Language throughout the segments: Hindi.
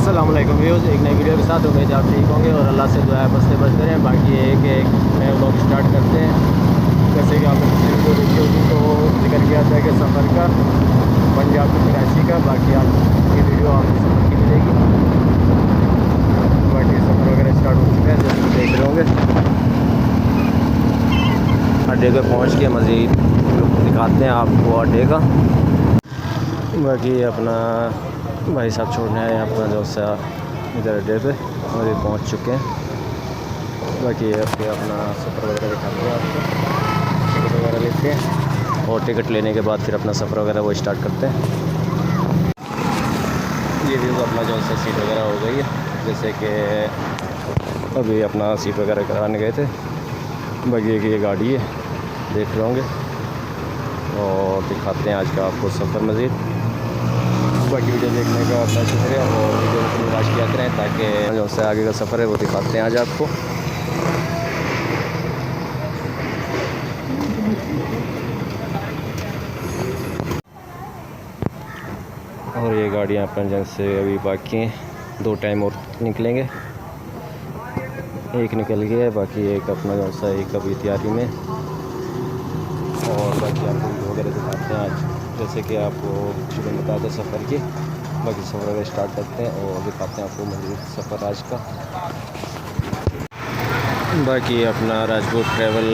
अस्सलाम वालेकुम व्यूज़, एक नई वीडियो के साथ उम्मीद आप ठीक होंगे और अल्लाह से दुआ बसते बसते रहें। बाकी एक नए व्लॉग स्टार्ट करते हैं। जैसे कि आपने पिछली वीडियो देखी होगी तो जिक्र किया था कि सफ़र का पंजाब टू कराची का। बाकी आप ये वीडियो आपको सफ़र की मिलेगी। बाकी सफ़र वगैरह स्टार्ट हो चुके हैं, जैसे देख रहे होंगे। अड्डे पर पहुँच के मज़ीद दिखाते हैं आपको अड्डे का। बाकी अपना भाई साहब छोड़ने आए अपना जो सा इधर अड्डे पे और ये पहुँच चुके हैं। बाकी अपना सफ़र वगैरह दिखाते हैं आपको, टिकट वगैरह लेते हैं और टिकट लेने के बाद फिर अपना सफ़र वगैरह वो स्टार्ट करते हैं। ये भी अपना जो सा सीट वगैरह हो गई है, जैसे कि अभी अपना सीट वगैरह कराने गए थे। बाकी की ये गाड़ी है, देख रहे होंगे और दिखाते हैं आज का आपको सफ़र मज़ीद। बाकी वीडियो देखने का अपना शुक्रिया और वीडियो को वॉच किया करें ताकि जो से आगे का सफ़र है वो दिखाते हैं आज आपको। और ये गाड़ियाँ अपने जंग से अभी बाकी हैं, 2 टाइम और निकलेंगे। एक निकल गया है, बाकी एक अपना जो सा एक अभी तैयारी में। और बाकी आपको वीडियो वगैरह दिखाते हैं आज, जैसे कि आपको शुरू में बताया था सफ़र की। बाकी सफ़र वगैरह स्टार्ट करते हैं और दिखाते हैं आपको मज़ीद सफ़र आज का। बाकी अपना राजपूत ट्रैवल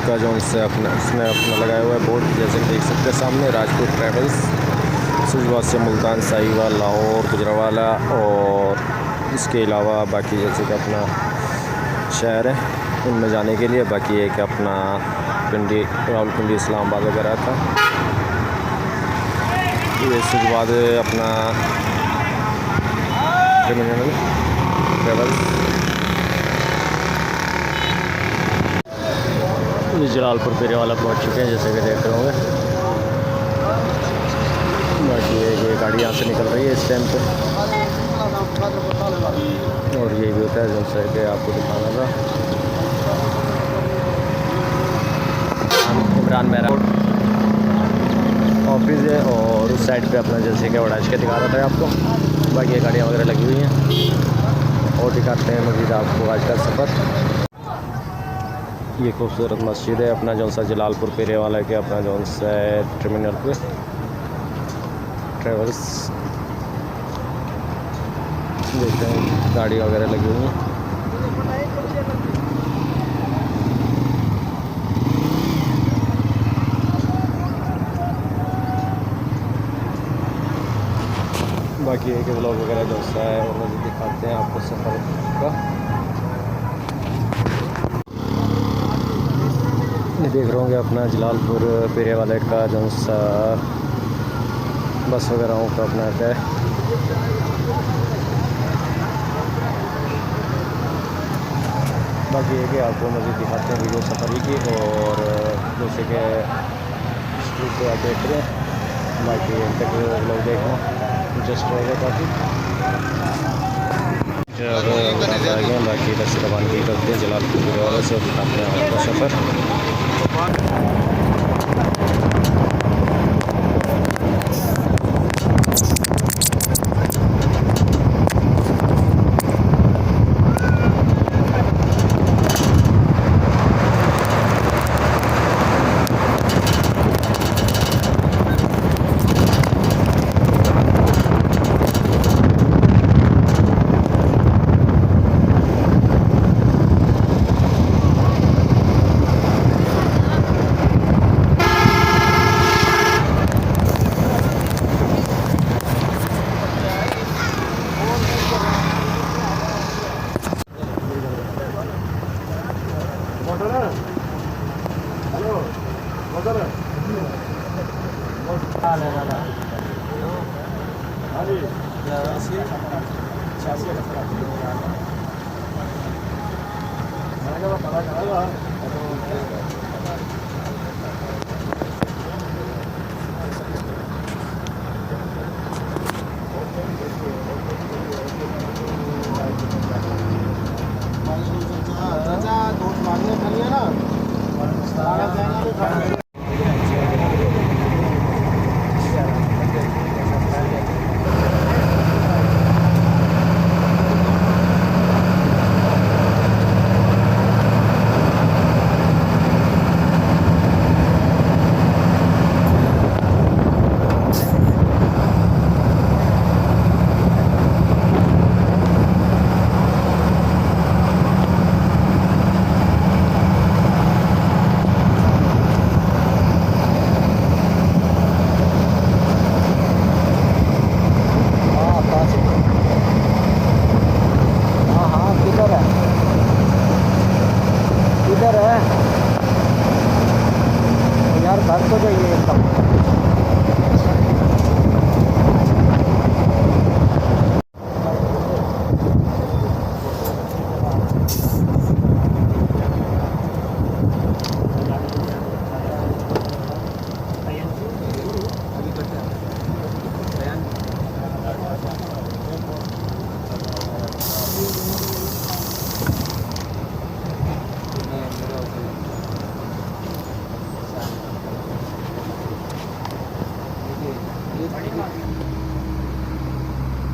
का जो उनसे अपना इसमें अपना लगाया हुआ है बोर्ड, जैसे कि देख सकते हैं सामने राजपूत ट्रैवल्स सुजवात से मुल्तान, साहिवाल, लाहौर, गुजरावाला और इसके अलावा बाकी जैसे कि अपना शहर है उनमें जाने के लिए। बाकी एक अपना पिंडी, रावलपिंडी, इस्लामाबाद वगैरह का ये सुजवाद अपना क्रिमिनल ट्रेवल्स। जलालपुर पेरे वाला पहुंच चुके हैं, जैसे कि देख रहे होंगे। बाकी ये गाड़ी यहाँ से निकल रही है इस टाइम पे और ये भी होता है जो सर के आपको दिखाना था। इमरान मेरा ऑफिस है और उस साइड पे अपना जैसे कि वड़ाज के दिखा रहा था आपको। बाकी ये गाड़ियाँ वगैरह लगी हुई हैं और दिखाते हैं मज़ीद आपको आज का सफ़र। ये खूबसूरत मस्जिद है अपना जो सा जलालपुर पेरे वाला के अपना जो सा टर्मिनल पे ट्रेवल्स। देखते हैं गाड़ी वगैरह लगी हुई हैं। बाकी एक ब्लॉग वगैरह जो सा है और मज़ीद दिखाते हैं आपको सफ़र का। ये देख रहे होंगे अपना जलालपुर पेरे वाले का जो सा बस वगैरह का अपना है। बाकी ये कि आपको मज़ीद दिखाते हैं वीडियो सफ़र की और जैसे कि स्ट्रीट से आप देख रहे हैं। बाकी तक लोग देखना इंटरेस्ट रहेगा काफ़ी। आ गए बाकी बस रवानगी करते हैं जलालपुर पेरे वाले से और दिखाते हैं आपका सफ़र।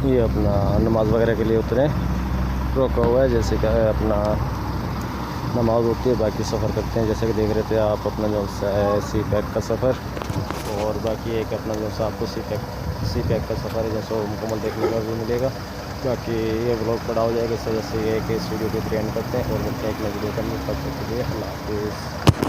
ये अपना नमाज़ वगैरह के लिए उतरे रोका हुआ है, जैसे कि अपना नमाज होती है, बाकी सफ़र करते हैं। जैसे कि देख रहे थे आप अपना जो सा है सी पैक का सफ़र, और बाकी एक अपना जो सा आपको सी पैक का सफ़र है जैसे मुकम्मल देखने का भी मिलेगा। बाकी ये ब्लॉग बड़ा हो जाएगा, इस वजह से ये है कि इस वीडियो को एंड करते हैं और मिलते हैं एक नई वीडियो करने, तब तक के लिए अल्लाह हाफ़िज़।